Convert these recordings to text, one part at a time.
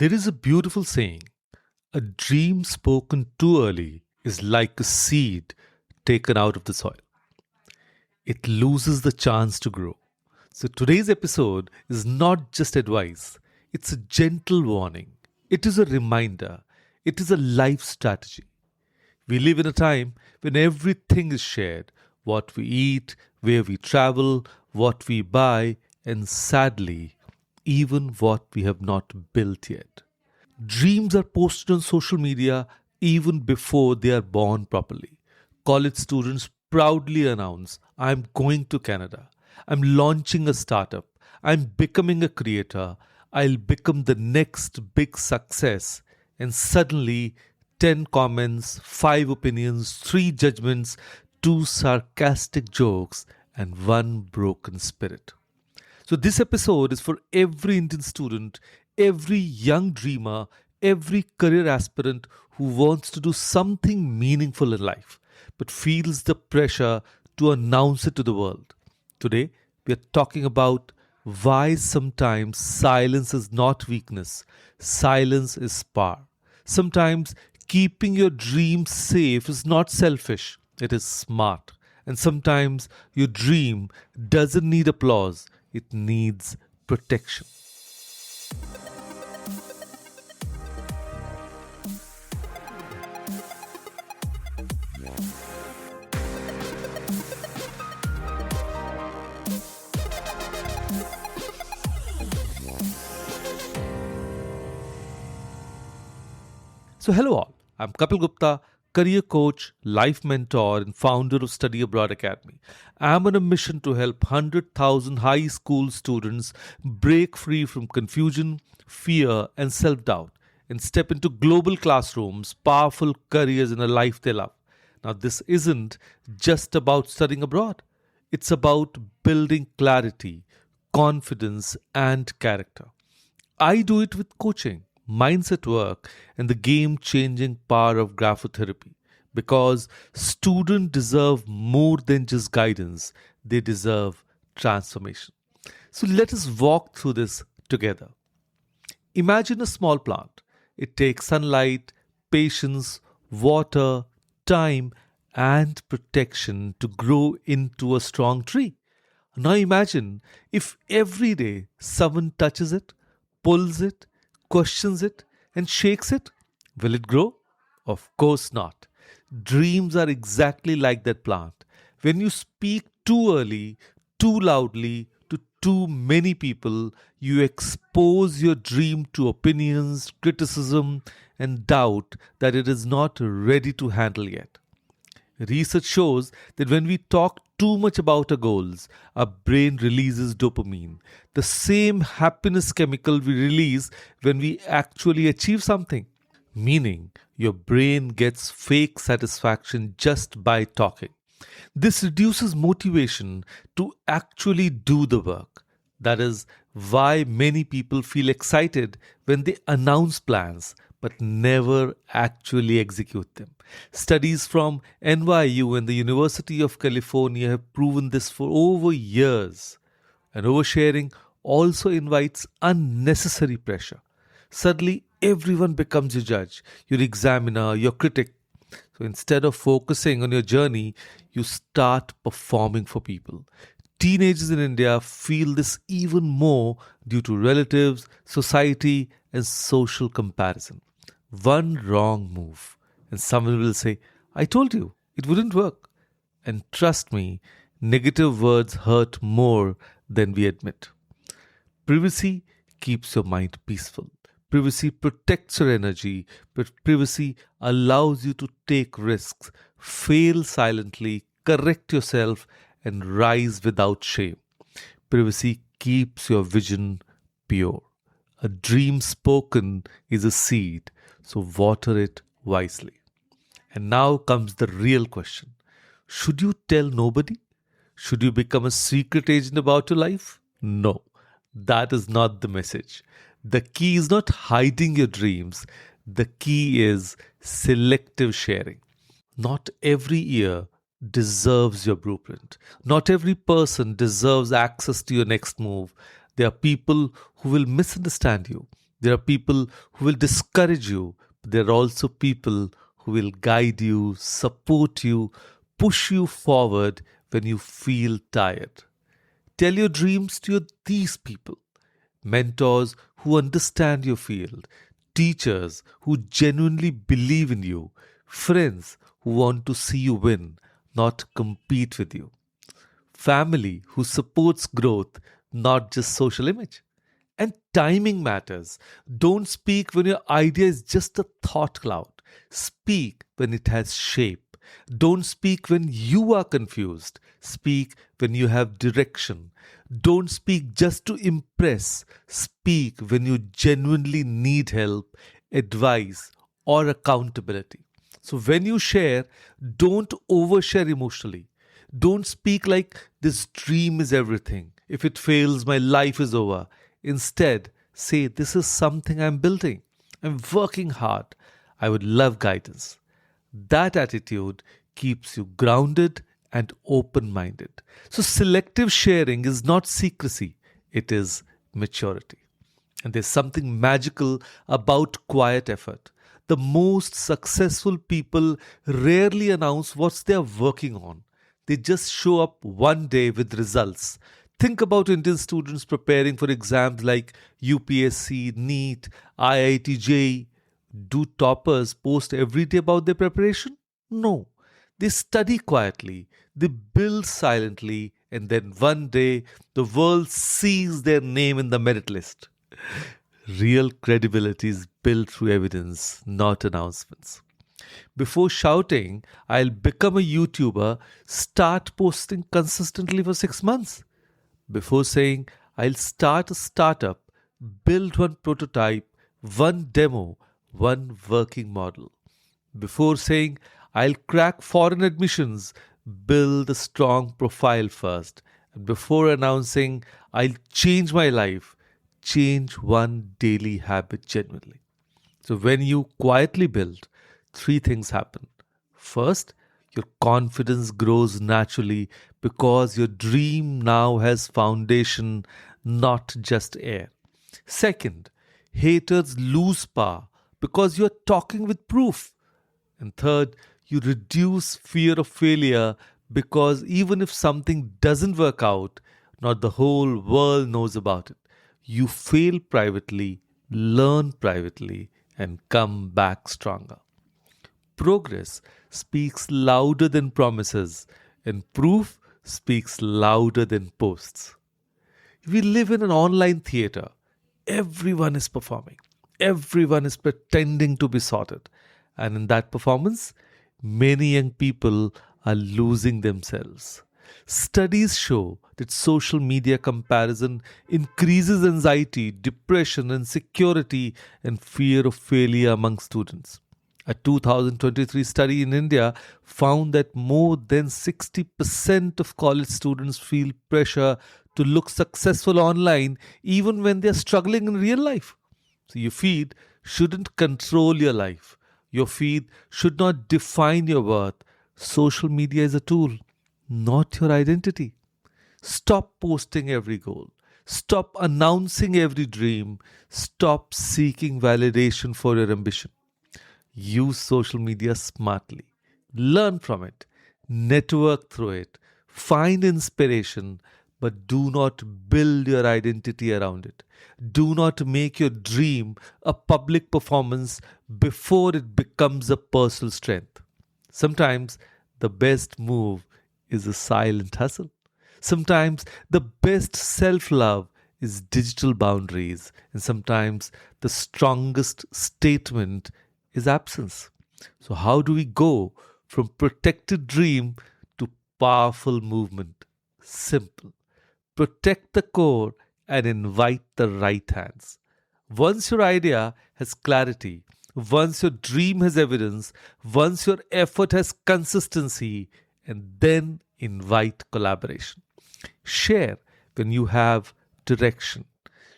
There is a beautiful saying: a dream spoken too early is like a seed taken out of the soil. It loses the chance to grow. So today's episode is not just advice, it's a gentle warning. It is a reminder. It is a life strategy. We live in a time when everything is shared: what we eat, where we travel, what we buy, and sadly, even what we have not built yet. Dreams are posted on social media even before they are born properly. College students proudly announce, I'm going to Canada. I'm launching a startup. I'm becoming a creator. I'll become the next big success. And suddenly, 10 comments, 5 opinions, 3 judgments, 2 sarcastic jokes, and 1 broken spirit. So, this episode is for every Indian student, every young dreamer, every career aspirant who wants to do something meaningful in life but feels the pressure to announce it to the world. Today, we are talking about why sometimes silence is not weakness, silence is power. Sometimes keeping your dreams safe is not selfish, it is smart. And sometimes your dream doesn't need applause, it needs protection. So, hello all. I'm Kapeel Gupta, career coach, life mentor, and founder of Study Abroad Academy. I'm on a mission to help 100,000 high school students break free from confusion, fear, and self doubt and step into global classrooms, powerful careers, and a life they love. Now, this isn't just about studying abroad, it's about building clarity, confidence, and character. I do it with coaching, mindset work, and the game changing power of graphotherapy. Because students deserve more than just guidance, they deserve transformation. So let us walk through this together. Imagine a small plant. It takes sunlight, patience, water, time, and protection to grow into a strong tree. Now imagine if every day someone touches it, pulls it, questions it, and shakes it. Will it grow? Of course not. Dreams are exactly like that plant. When you speak too early, too loudly, to too many people, you expose your dream to opinions, criticism, and doubt that it is not ready to handle yet. Research shows that when we talk too much about our goals, our brain releases dopamine, the same happiness chemical we release when we actually achieve something. Meaning, your brain gets fake satisfaction just by talking. This reduces motivation to actually do the work. That is why many people feel excited when they announce plans but never actually execute them. Studies from NYU and the University of California have proven this for over years. And oversharing also invites unnecessary pressure. Suddenly, everyone becomes your judge, your examiner, your critic. So instead of focusing on your journey, you start performing for people. Teenagers in India feel this even more due to relatives, society, and social comparison. One wrong move, and someone will say, I told you, it wouldn't work. And trust me, negative words hurt more than we admit. Privacy keeps your mind peaceful. Privacy protects your energy, but privacy allows you to take risks, fail silently, correct yourself, and rise without shame. Privacy keeps your vision pure. A dream spoken is a seed, so water it wisely. And now comes the real question: should you tell nobody? Should you become a secret agent about your life? No, that is not the message. The key is not hiding your dreams, the key is selective sharing. Not every ear deserves your blueprint. Not every person deserves access to your next move. There are people who will misunderstand you. There are people who will discourage you, but there are also people who will guide you, support you, push you forward when you feel tired. Tell your dreams to these people: mentors who understand your field, teachers who genuinely believe in you, friends who want to see you win, not compete with you, family who supports growth, not just social image. And timing matters. Don't speak when your idea is just a thought cloud. Speak when it has shape. Don't speak when you are confused. Speak when you have direction. Don't speak just to impress. Speak when you genuinely need help, advice, or accountability. So when you share, don't overshare emotionally. Don't speak like this dream is everything. If it fails, my life is over. Instead, say this is something I'm building. I'm working hard. I would love guidance. That attitude keeps you grounded and open minded. So, selective sharing is not secrecy, it is maturity. And there's something magical about quiet effort. The most successful people rarely announce what they are working on. They just show up one day with results. Think about Indian students preparing for exams like UPSC, NEET, IIT, JEE. Do toppers post every day about their preparation? No. They study quietly, they build silently, and then one day the world sees their name in the merit list. Real credibility is built through evidence, not announcements. Before shouting, I'll become a YouTuber, start posting consistently for 6 months. Before saying, I'll start a startup, build one prototype, one demo, one working model. Before saying, I'll crack foreign admissions, build a strong profile first. And before announcing, I'll change my life, change one daily habit genuinely. So when you quietly build, three things happen. First, your confidence grows naturally because your dream now has foundation, not just air. Second, haters lose power because you're talking with proof. And third, you reduce fear of failure because even if something doesn't work out, not the whole world knows about it. You fail privately, learn privately, and come back stronger. Progress speaks louder than promises, and proof speaks louder than posts. We live in an online theater. Everyone is performing, everyone is pretending to be sorted. And in that performance, many young people are losing themselves. Studies show that social media comparison increases anxiety, depression, insecurity, and fear of failure among students. A 2023 study in India found that more than 60% of college students feel pressure to look successful online even when they're struggling in real life. So your feed shouldn't control your life. Your feed should not define your worth. Social media is a tool, not your identity. Stop posting every goal. Stop announcing every dream. Stop seeking validation for your ambition. Use social media smartly. Learn from it. Network through it. Find inspiration, but do not build your identity around it. Do not make your dream a public performance before it becomes a personal strength. Sometimes the best move is a silent hustle. Sometimes the best self love is digital boundaries. And sometimes the strongest statement is absence. So, how do we go from protected dream to powerful movement? Simple. Protect the core and invite the right hands. Once your idea has clarity, once your dream has evidence, once your effort has consistency, and then invite collaboration. Share when you have direction.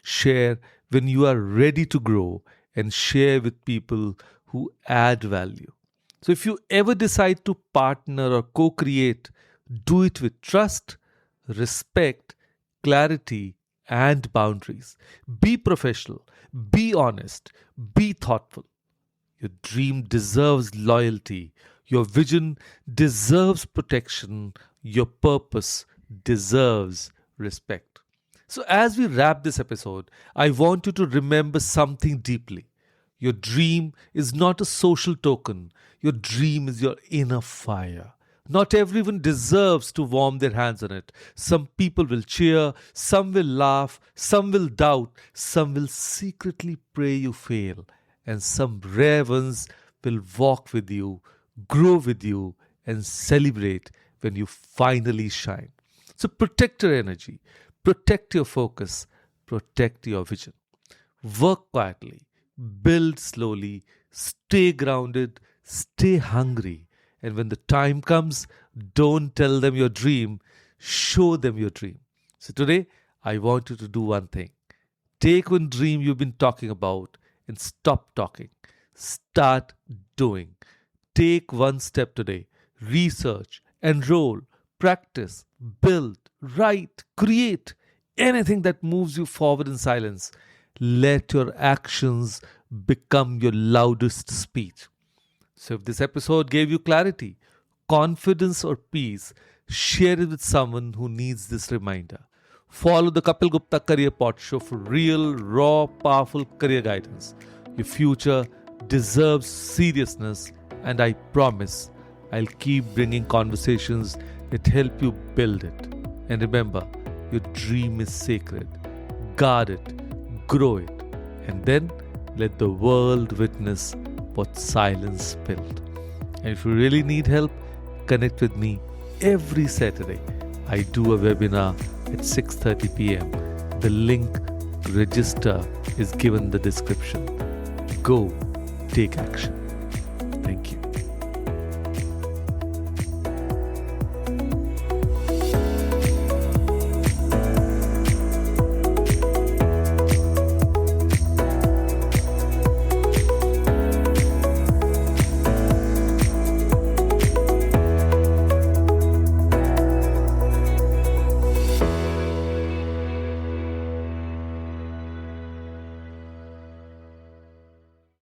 Share when you are ready to grow, and share with people who add value. So, if you ever decide to partner or co create, do it with trust, respect, clarity, and boundaries. Be professional, be honest, be thoughtful. Your dream deserves loyalty. Your vision deserves protection. Your purpose deserves respect. So, as we wrap this episode, I want you to remember something deeply. Your dream is not a social token, your dream is your inner fire. Not everyone deserves to warm their hands on it. Some people will cheer, some will laugh, some will doubt, some will secretly pray you fail, and some rare ones will walk with you, grow with you, and celebrate when you finally shine. So protect your energy, protect your focus, protect your vision. Work quietly, build slowly, stay grounded, stay hungry. And when the time comes, don't tell them your dream, show them your dream. So today, I want you to do one thing. Take one dream you've been talking about and stop talking. Start doing. Take one step today. Research, enroll, practice, build, write, create anything that moves you forward in silence. Let your actions become your loudest speech. So, if this episode gave you clarity, confidence, or peace, share it with someone who needs this reminder. Follow the Kapeel Gupta Career PodShow for real, raw, powerful career guidance. Your future deserves seriousness, and I promise I'll keep bringing conversations that help you build it. And remember, your dream is sacred. Guard it, grow it, and then let the world witness what silence built. And if you really need help, connect with me every Saturday. I do a webinar at 6:30 p.m. The link to register is given in the description. Go take action. Thank you.